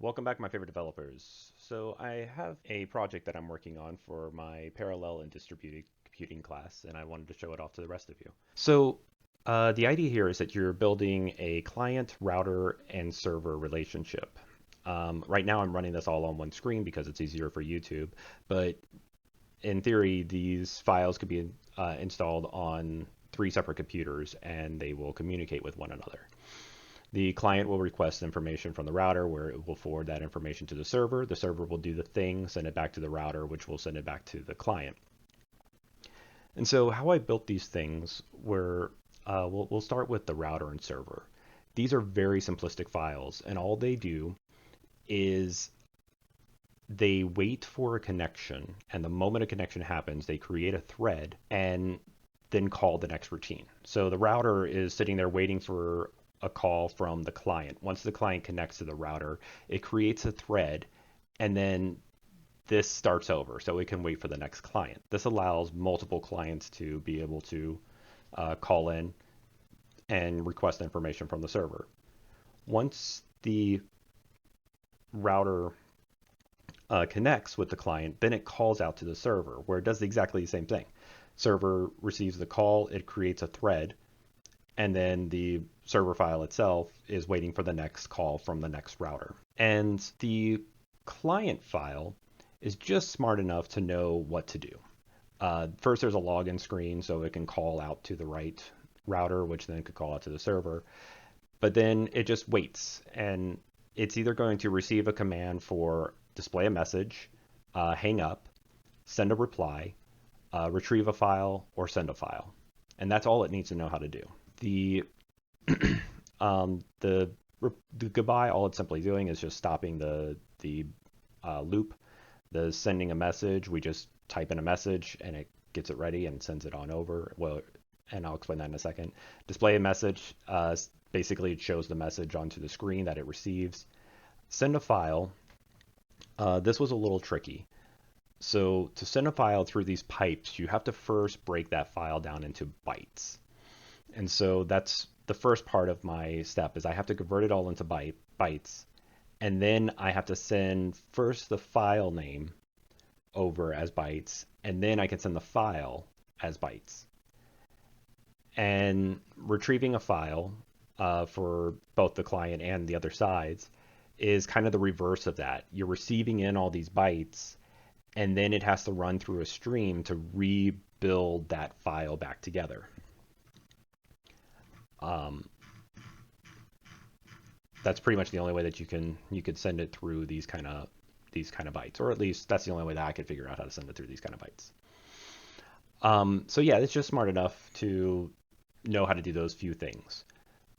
Welcome back, my favorite developers. So I have a project that I'm working on for my parallel and distributed computing class, and I wanted to show it off to the rest of you. The idea here is that you're building a client, router, and server relationship. Right now I'm running this all on one screen because it's easier for YouTube, but in theory, these files could be installed on three separate computers and they will communicate with one another. The client will request information from the router where it will forward that information to the server. The server will do the thing, send it back to the router, which will send it back to the client. And so how I built these things were, we'll start with the router and server. These are very simplistic files, and all they do is they wait for a connection, and the moment a connection happens, they create a thread and then call the next routine. So the router is sitting there waiting for a call from the client. Once the client connects to the router, it creates a thread, and then this starts over so it can wait for the next client. This allows multiple clients to be able to call in and request information from the server. Once the router connects with the client, then it calls out to the server where it does exactly the same thing. Server receives the call, it creates a thread, and then the server file itself is waiting for the next call from the next router. And the client file is just smart enough to know what to do. First, there's a login screen, so it can call out to the right router, which then could call out to the server. But then it just waits, and it's either going to receive a command for display a message, hang up, send a reply, retrieve a file, or send a file. And that's all it needs to know how to do. The the goodbye, all it's simply doing is just stopping the loop. The sending a message, we just type in a message and it gets it ready and sends it on over. Well, and I'll explain that in a second. Display a message, basically it shows the message onto the screen that it receives. Send a file. This was a little tricky. So to send a file through these pipes, you have to first break that file down into bytes. And so that's the first part of my step is I have to convert it all into bytes. And then I have to send first the file name over as bytes, and then I can send the file as bytes. And retrieving a file for both the client and the other sides is kind of the reverse of that. You're receiving in all these bytes, and then it has to run through a stream to rebuild that file back together. That's pretty much the only way that you could send it through these kind of bytes, or at least that's the only way that I could figure out how to send it through these kind of bytes. So yeah, it's just smart enough to know how to do those few things.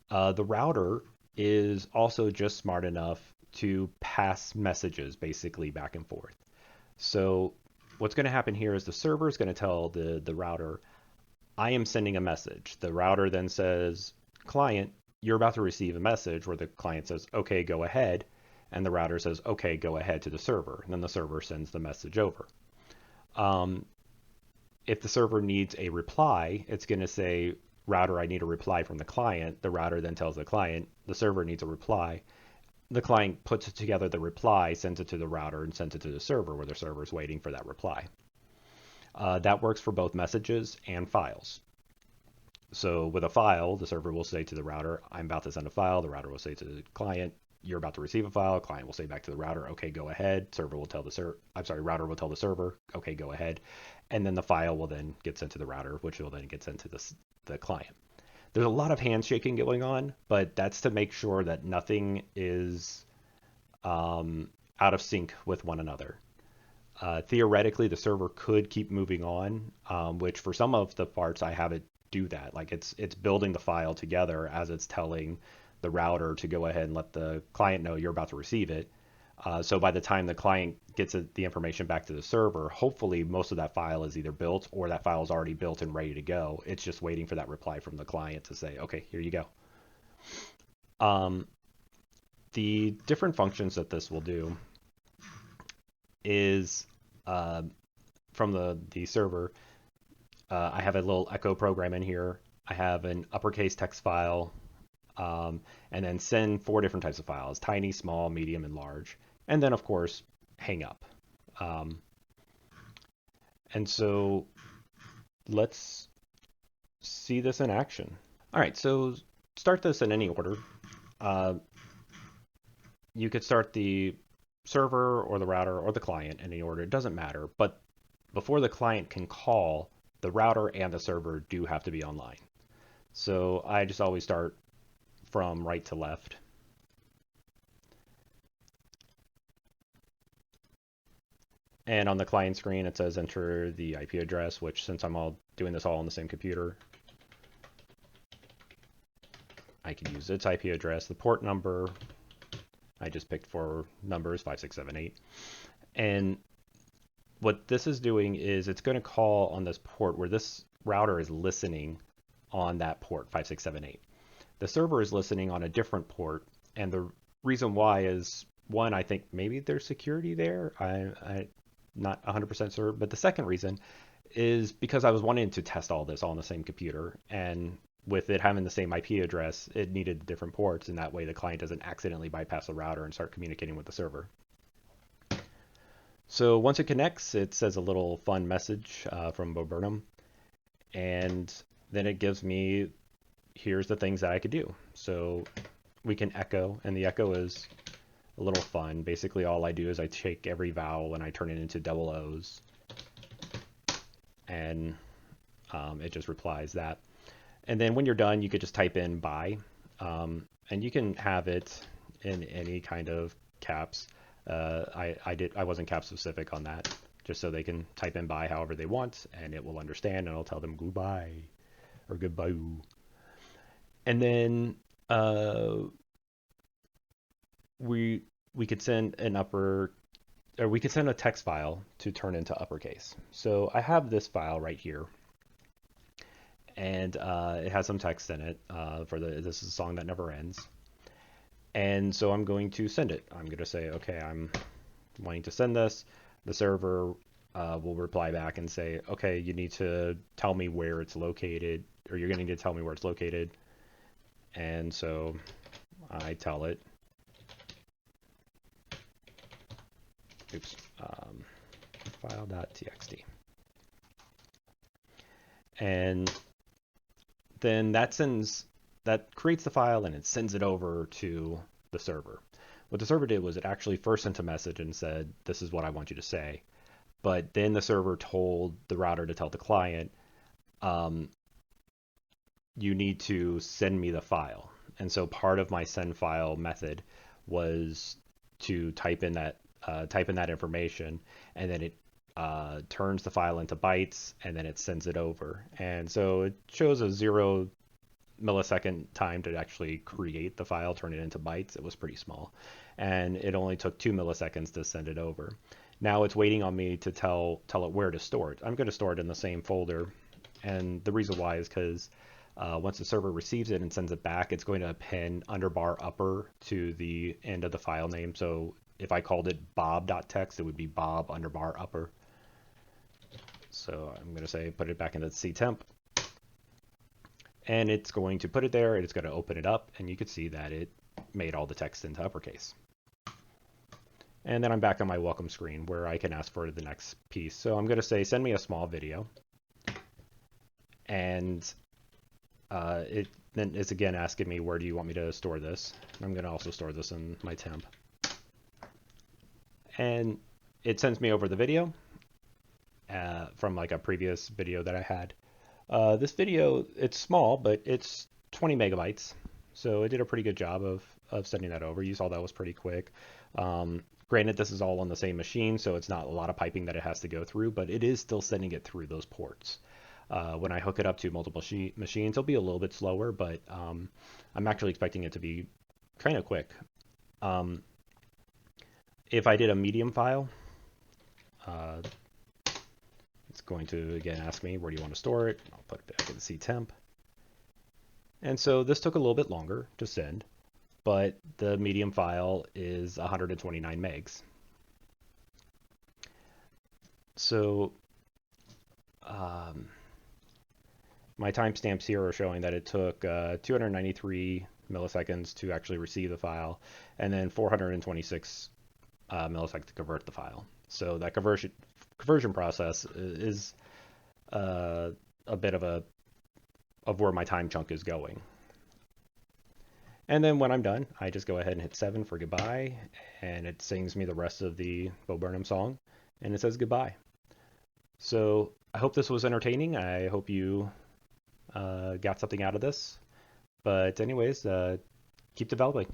The router is also just smart enough to pass messages basically back and forth. So what's going to happen here is the server is going to tell the router, I am sending a message. The router then says, client, you're about to receive a message, where the client says, okay, go ahead. And the router says, okay, go ahead to the server. And then the server sends the message over. If the server needs a reply, it's going to say, router, I need a reply from the client. The router then tells the client, the server needs a reply. The client puts together the reply, sends it to the router, and sends it to the server, where the server is waiting for that reply. That works for both messages and files. So with a file, the server will say to the router, I'm about to send a file. The router will say to the client, you're about to receive a file. Client will say back to the router, okay, go ahead. Router will tell the server, okay, go ahead. And then the file will then get sent to the router, which will then get sent to the client. There's a lot of handshaking going on, but that's to make sure that nothing is out of sync with one another. Theoretically, the server could keep moving on, which for some of the parts I have it do that. Like it's building the file together as it's telling the router to go ahead and let the client know you're about to receive it. So by the time the client gets the information back to the server, hopefully most of that file is either built or that file is already built and ready to go. It's just waiting for that reply from the client to say, okay, here you go. The different functions that this will do is from the server, I have a little echo program in here. I have an uppercase text file, and then send 4 different types of files: tiny, small, medium, and large. And then, of course, hang up. Um, and so let's see this in action. All right, so start this in any order. Uh, you could start the server or the router or the client in any order. It doesn't matter. But before the client can call, the router and the server do have to be online. So I just always start from right to left. And on the client screen, it says enter the IP address, which since I'm all doing this all on the same computer, I can use its IP address. The port number, I just picked 4 numbers, 5678. And what this is doing is it's going to call on this port where this router is listening on that port, 5678. The server is listening on a different port, and the reason why is, one, I think maybe there's security there. I'm not 100% sure, but the second reason is because I was wanting to test all this all on the same computer, and with it having the same IP address, it needed different ports, and that way the client doesn't accidentally bypass the router and start communicating with the server. So once it connects, it says a little fun message from Bo Burnham, and then it gives me, here's the things that I could do. So we can echo, and the echo is a little fun. Basically, all I do is I take every vowel and I turn it into double O's, and it just replies that. And then when you're done, you could just type in bye, and you can have it in any kind of caps. I wasn't cap specific on that, just so they can type in bye however they want, and it will understand, and it'll tell them goodbye or goodbye. And then we could send we could send a text file to turn into uppercase. So I have this file right here, and it has some text in it this is a song that never ends. And so I'm going to send it. I'm going to say, okay, I'm wanting to send this. The server will reply back and say, okay, you need to tell me where it's located, or you're going to need to tell me where it's located. And so I tell it, oops, file.txt. And then that creates the file and it sends it over to the server. What the server did was it actually first sent a message and said, this is what I want you to say. But then the server told the router to tell the client, you need to send me the file. And so part of my send file method was to type in that information, and then it turns the file into bytes, and then it sends it over. And so it shows a 0 millisecond time to actually create the file, turn it into bytes. It was pretty small, and it only took 2 milliseconds to send it over. Now it's waiting on me to tell it where to store it. I'm going to store it in the same folder, and the reason why is because once the server receives it and sends it back, it's going to append underbar upper to the end of the file name. So if I called it bob.txt, it would be bob underbar upper. So I'm going to say put it back into the ctemp, and it's going to put it there, and it's going to open it up, and you can see that it made all the text into uppercase. And then I'm back on my welcome screen where I can ask for the next piece. So I'm going to say send me a small video, and it then is again asking me where do you want me to store this. I'm going to also store this in my temp, and it sends me over the video from like a previous video that I had. This video, it's small, but it's 20 megabytes. So it did a pretty good job of sending that over. You saw that was pretty quick. Granted, this is all on the same machine, so it's not a lot of piping that it has to go through, but it is still sending it through those ports. When I hook it up to multiple machines, it'll be a little bit slower, but I'm actually expecting it to be kind of quick. If I did a medium file, it's going to, again, ask me, where do you want to store it? I'll put it back in the ctemp. And so this took a little bit longer to send, but the medium file is 129 megs. So my timestamps here are showing that it took 293 milliseconds to actually receive the file, and then 426 milliseconds to convert the file. So that conversion process is a bit of where my time chunk is going. And then when I'm done, I just go ahead and hit 7 for goodbye, and it sings me the rest of the Bo Burnham song, and it says goodbye. So I hope this was entertaining. I hope you got something out of this. But anyways, keep developing.